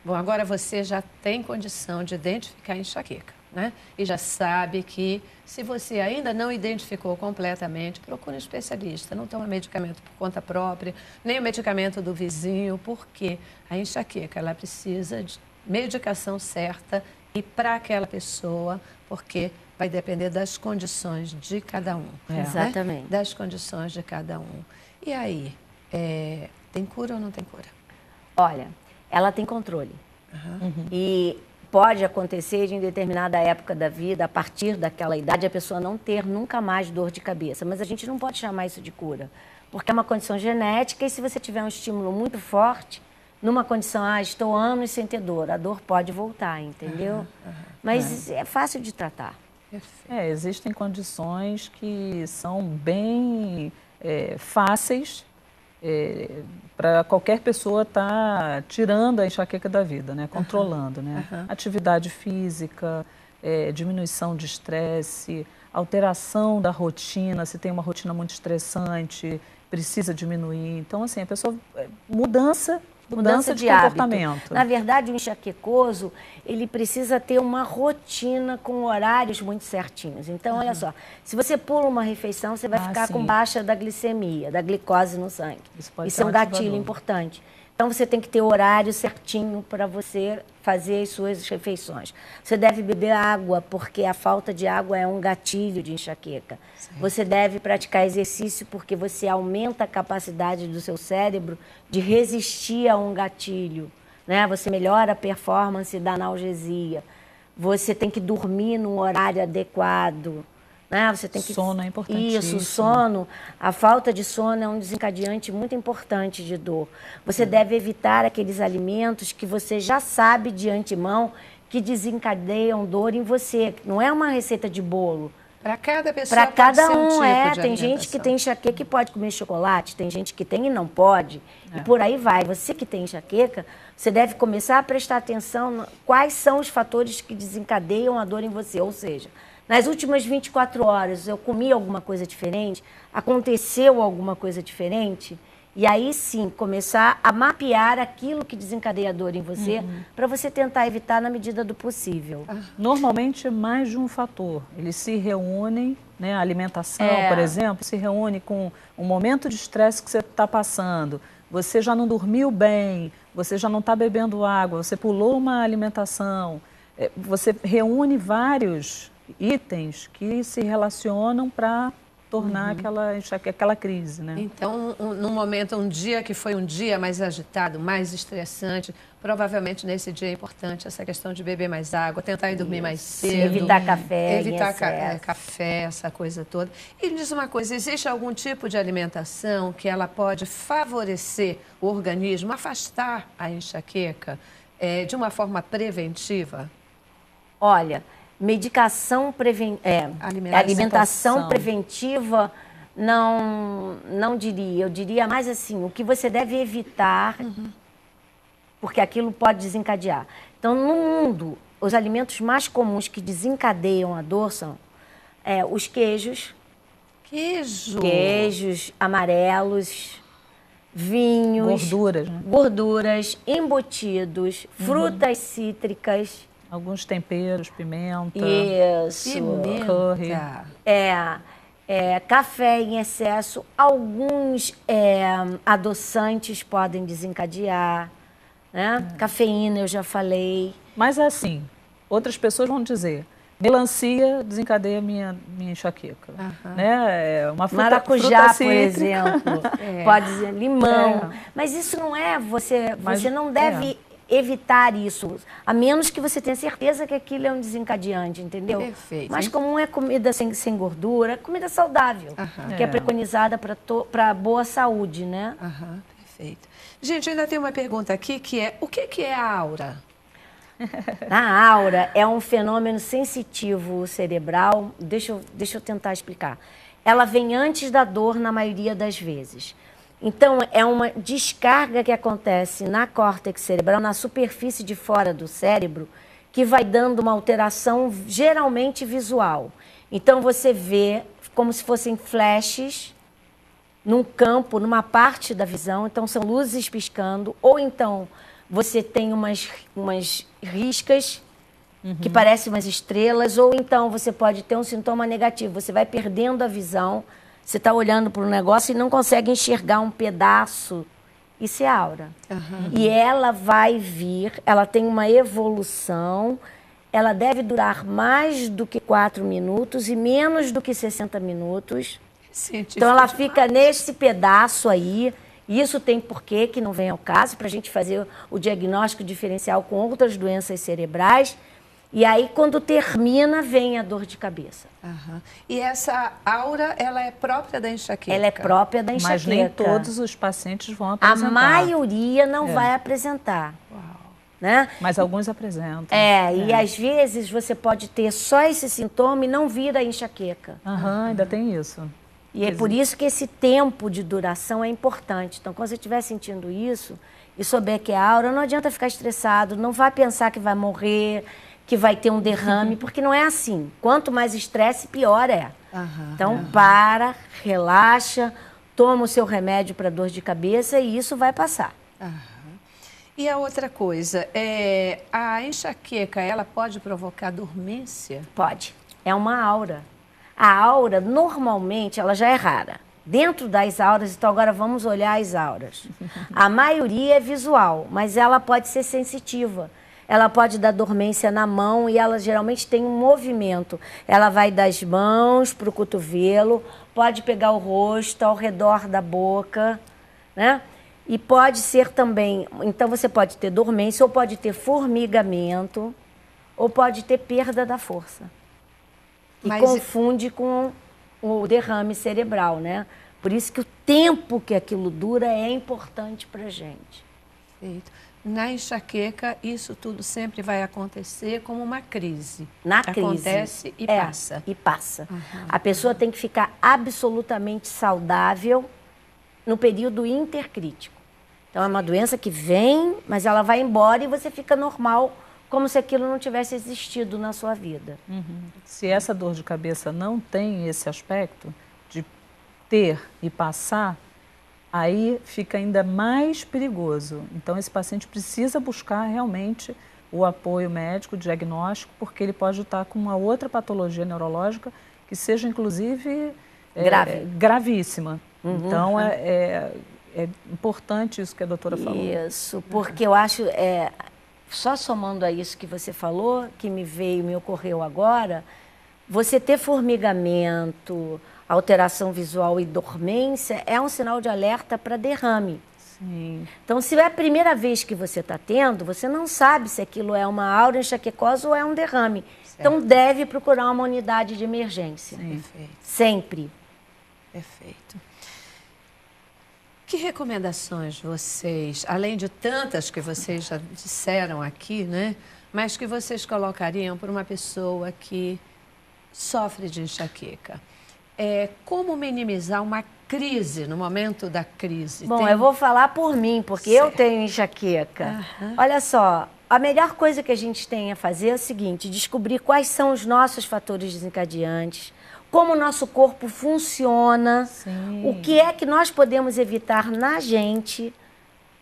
Bom, agora você já tem condição de identificar a enxaqueca, né? E já sabe que, se você ainda não identificou completamente, procure um especialista. Não toma medicamento por conta própria, nem o medicamento do vizinho, porque a enxaqueca, ela precisa de medicação certa e para aquela pessoa, porque vai depender das condições de cada um. É. Exatamente. Né? Das condições de cada um. E aí, tem cura ou não tem cura? Olha, ela tem controle. Uhum. E pode acontecer de, em determinada época da vida, a partir daquela idade, a pessoa não ter nunca mais dor de cabeça. Mas a gente não pode chamar isso de cura, porque é uma condição genética e se você tiver um estímulo muito forte, numa condição, estou anos sem ter dor, a dor pode voltar, entendeu? Mas é fácil de tratar. Existem condições que são bem fáceis para qualquer pessoa estar tirando a enxaqueca da vida, né? Controlando, né? Atividade física, diminuição de estresse, alteração da rotina, se tem uma rotina muito estressante, precisa diminuir. Então, assim, a pessoa... Mudança de comportamento. Hábito. Na verdade, o enxaquecoso, ele precisa ter uma rotina com horários muito certinhos. Então, olha só, se você pula uma refeição, você vai ficar com baixa da glicemia, da glicose no sangue. Isso é um gatilho importante. Então, você tem que ter horário certinho para você fazer as suas refeições. Você deve beber água, porque a falta de água é um gatilho de enxaqueca. Sim. Você deve praticar exercício, porque você aumenta a capacidade do seu cérebro de resistir a um gatilho, né? Você melhora a performance da analgesia. Você tem que dormir num horário adequado. Né? Você tem que... Sono é importantíssimo. Isso, o sono. A falta de sono é um desencadeante muito importante de dor. Você deve evitar aqueles alimentos que você já sabe de antemão que desencadeiam dor em você. Não é uma receita de bolo. Para cada pessoa Para cada um, tipo tem gente que tem enxaqueca que pode comer chocolate, tem gente que tem e não pode. E por aí vai. Você que tem enxaqueca, você deve começar a prestar atenção quais são os fatores que desencadeiam a dor em você. Ou seja, nas últimas 24 horas, eu comi alguma coisa diferente, aconteceu alguma coisa diferente, e aí sim, começar a mapear aquilo que desencadeia a dor em você, para você tentar evitar na medida do possível. Normalmente é mais de um fator. Eles se reúnem, né, a alimentação, por exemplo, se reúne com um momento de estresse que você está passando. Você já não dormiu bem, você já não está bebendo água, você pulou uma alimentação. Você reúne vários itens que se relacionam para tornar aquela crise, né? Então, num momento, um dia que foi um dia mais agitado, mais estressante, provavelmente nesse dia é importante essa questão de beber mais água, tentar ir dormir mais cedo. Evitar café, evitar café, essa coisa toda. E me diz uma coisa, existe algum tipo de alimentação que ela pode favorecer o organismo, afastar a enxaqueca de uma forma preventiva? Olha, alimentação preventiva, não diria. Eu diria mais assim, o que você deve evitar, porque aquilo pode desencadear. Então, no mundo, os alimentos mais comuns que desencadeiam a dor são os queijos. Queijos amarelos, vinhos. Gorduras, né? Gorduras, embutidos, frutas cítricas. Alguns temperos, pimenta. Isso. Curry. Café em excesso. Alguns adoçantes podem desencadear. Né? Cafeína, eu já falei. Mas assim, outras pessoas vão dizer, melancia desencadeia minha enxaqueca. Né? Uma fruta, maracujá, fruta por exemplo. Pode dizer limão. Mas isso não é você não deve evitar isso, a menos que você tenha certeza que aquilo é um desencadeante, entendeu? Perfeito. Mas comum é comida sem gordura, comida saudável, que é preconizada para boa saúde, né? Perfeito. Gente, ainda tem uma pergunta aqui que é, o que é a aura? A aura é um fenômeno sensitivo cerebral, deixa eu tentar explicar. Ela vem antes da dor na maioria das vezes. Então, é uma descarga que acontece na córtex cerebral, na superfície de fora do cérebro, que vai dando uma alteração geralmente visual. Então, você vê como se fossem flashes num campo, numa parte da visão. Então, são luzes piscando, ou então você tem umas riscas que parecem umas estrelas, ou então você pode ter um sintoma negativo, você vai perdendo a visão, você está olhando para um negócio e não consegue enxergar um pedaço. Isso é aura. E ela vai vir, ela tem uma evolução, ela deve durar mais do que 4 minutos e menos do que 60 minutos. Então ela fica nesse pedaço aí. Isso tem porquê que não vem ao caso, para a gente fazer o diagnóstico diferencial com outras doenças cerebrais. E aí, quando termina, vem a dor de cabeça. E essa aura, ela é própria da enxaqueca? Ela é própria da enxaqueca. Mas nem todos os pacientes vão apresentar. A maioria não vai apresentar. Né? Mas alguns apresentam. E às vezes você pode ter só esse sintoma e não vir a enxaqueca. Ainda tem isso. E é por isso que esse tempo de duração é importante. Então, quando você estiver sentindo isso e souber que é aura, não adianta ficar estressado, não vai pensar que vai morrer, que vai ter um derrame, porque não é assim. Quanto mais estresse, pior é. Então, para, relaxa, toma o seu remédio para dor de cabeça e isso vai passar. E a outra coisa, a enxaqueca, ela pode provocar dormência? Pode. É uma aura. A aura, normalmente, ela já é rara. Dentro das auras, então agora vamos olhar as auras. A maioria é visual, mas ela pode ser sensitiva. Ela pode dar dormência na mão e ela geralmente tem um movimento. Ela vai das mãos para o cotovelo, pode pegar o rosto ao redor da boca, né? E pode ser também, então você pode ter dormência, ou pode ter formigamento, ou pode ter perda da força. E confunde com o derrame cerebral, né? Por isso que o tempo que aquilo dura é importante para a gente. Perfeito. Na enxaqueca, isso tudo sempre vai acontecer como uma crise. Na crise. Acontece e passa. E passa. A pessoa tem que ficar absolutamente saudável no período intercrítico. Então, é uma doença que vem, mas ela vai embora e você fica normal, como se aquilo não tivesse existido na sua vida. Se essa dor de cabeça não tem esse aspecto de ter e passar, aí fica ainda mais perigoso. Então, esse paciente precisa buscar realmente o apoio médico, o diagnóstico, porque ele pode estar com uma outra patologia neurológica que seja, inclusive, gravíssima. Então, é importante isso que a doutora falou. Isso, porque eu acho, só somando a isso que você falou, que me ocorreu agora, você ter formigamento, alteração visual e dormência é um sinal de alerta para derrame. Sim. Então, se é a primeira vez que você está tendo, você não sabe se aquilo é uma aura enxaquecosa ou é um derrame. Certo. Então, deve procurar uma unidade de emergência. Perfeito. Sempre. Perfeito. Que recomendações vocês, além de tantas que vocês já disseram aqui, né? Mas que vocês colocariam para uma pessoa que sofre de enxaqueca? Como minimizar uma crise, no momento da crise? Bom, eu vou falar por mim, porque eu tenho enxaqueca. Olha só, a melhor coisa que a gente tem a fazer é o seguinte, descobrir quais são os nossos fatores desencadeantes, como o nosso corpo funciona, o que é que nós podemos evitar na gente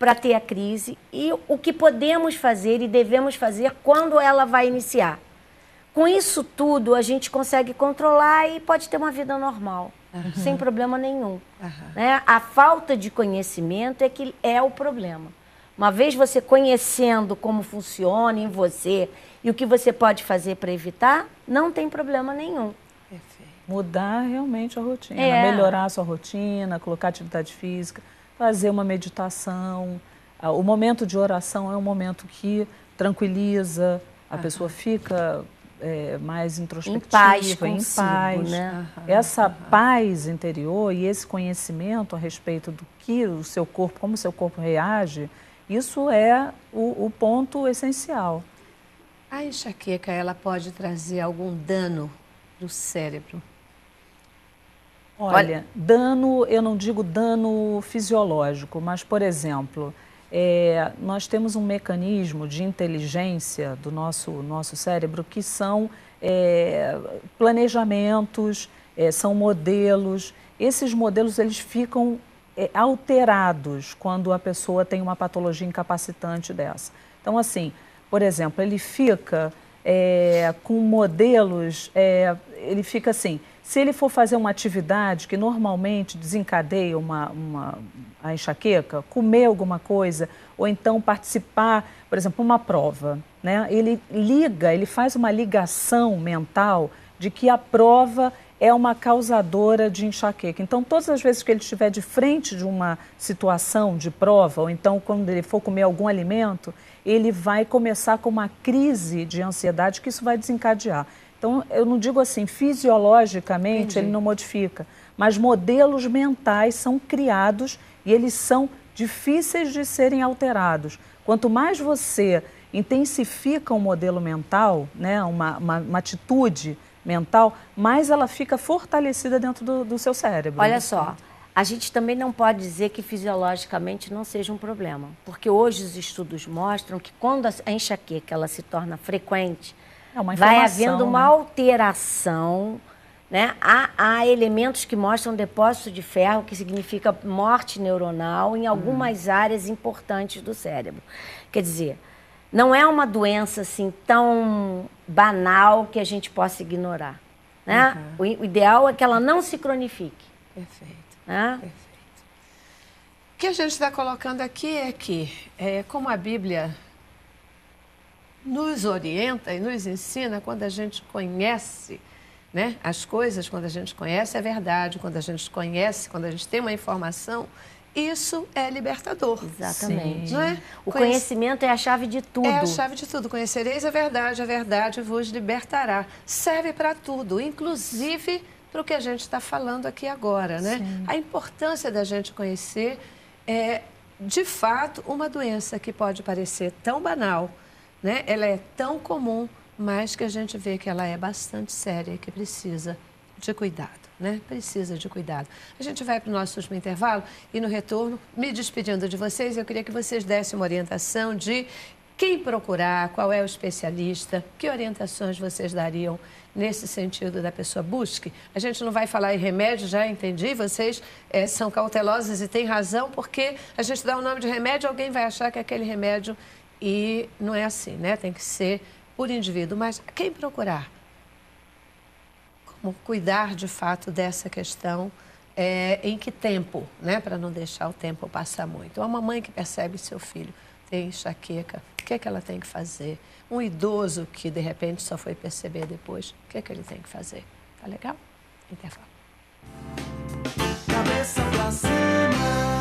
para ter a crise e o que podemos fazer e devemos fazer quando ela vai iniciar. Com isso tudo, a gente consegue controlar e pode ter uma vida normal, sem problema nenhum. Né? A falta de conhecimento é que é o problema. Uma vez você conhecendo como funciona em você e o que você pode fazer para evitar, não tem problema nenhum. Mudar realmente a rotina, melhorar a sua rotina, colocar atividade física, fazer uma meditação. O momento de oração é um momento que tranquiliza, a pessoa fica mais introspectiva, em paz. Né? Essa paz interior e esse conhecimento a respeito do que o seu corpo, como o seu corpo reage, isso é o ponto essencial. A enxaqueca, ela pode trazer algum dano para o cérebro? Olha, dano, eu não digo dano fisiológico, mas, por exemplo, nós temos um mecanismo de inteligência do nosso cérebro que são planejamentos, são modelos. Esses modelos, eles ficam alterados quando a pessoa tem uma patologia incapacitante dessa. Então, assim, por exemplo, ele fica com modelos, ele fica assim, se ele for fazer uma atividade que normalmente desencadeia a enxaqueca, comer alguma coisa, ou então participar, por exemplo, uma prova, né? Ele faz uma ligação mental de que a prova é uma causadora de enxaqueca. Então, todas as vezes que ele estiver de frente de uma situação de prova, ou então quando ele for comer algum alimento, ele vai começar com uma crise de ansiedade que isso vai desencadear. Então, eu não digo assim, fisiologicamente ele não modifica, mas modelos mentais são criados e eles são difíceis de serem alterados. Quanto mais você intensifica um modelo mental, né, uma atitude mental, mais ela fica fortalecida dentro do seu cérebro. Olha só, a gente também não pode dizer que fisiologicamente não seja um problema, porque hoje os estudos mostram que quando a enxaqueca ela se torna frequente, vai havendo uma alteração, né? Há elementos que mostram depósito de ferro, que significa morte neuronal em algumas áreas importantes do cérebro. Quer dizer, não é uma doença assim tão banal que a gente possa ignorar, né? O ideal é que ela não se cronifique. Perfeito. Né? Perfeito. O que a gente está colocando aqui é que, como a Bíblia nos orienta e nos ensina, quando a gente conhece, né, as coisas, quando a gente conhece a verdade, quando a gente conhece, quando a gente tem uma informação, isso é libertador. Exatamente. Não é? O conhecimento é a chave de tudo. É a chave de tudo. Conhecereis a verdade vos libertará. Serve para tudo, inclusive para o que a gente está falando aqui agora, né? Sim. A importância da gente conhecer de fato, uma doença que pode parecer tão banal, né? Ela é tão comum, mas que a gente vê que ela é bastante séria e que precisa de cuidado, né? Precisa de cuidado. A gente vai para o nosso último intervalo e no retorno, me despedindo de vocês, eu queria que vocês dessem uma orientação de quem procurar, qual é o especialista, que orientações vocês dariam nesse sentido da pessoa busque. A gente não vai falar em remédio, já entendi, vocês são cautelosos e têm razão, porque a gente dá o nome de remédio, alguém vai achar que é aquele remédio e não é assim, né? Tem que ser por indivíduo. Mas quem procurar? Como cuidar de fato dessa questão? Em que tempo, né? Para não deixar o tempo passar muito. Uma mamãe que percebe seu filho tem enxaqueca, o que é que ela tem que fazer? Um idoso que de repente só foi perceber depois, o que é que ele tem que fazer? Tá legal? Intervalo. Cabeça pra cima.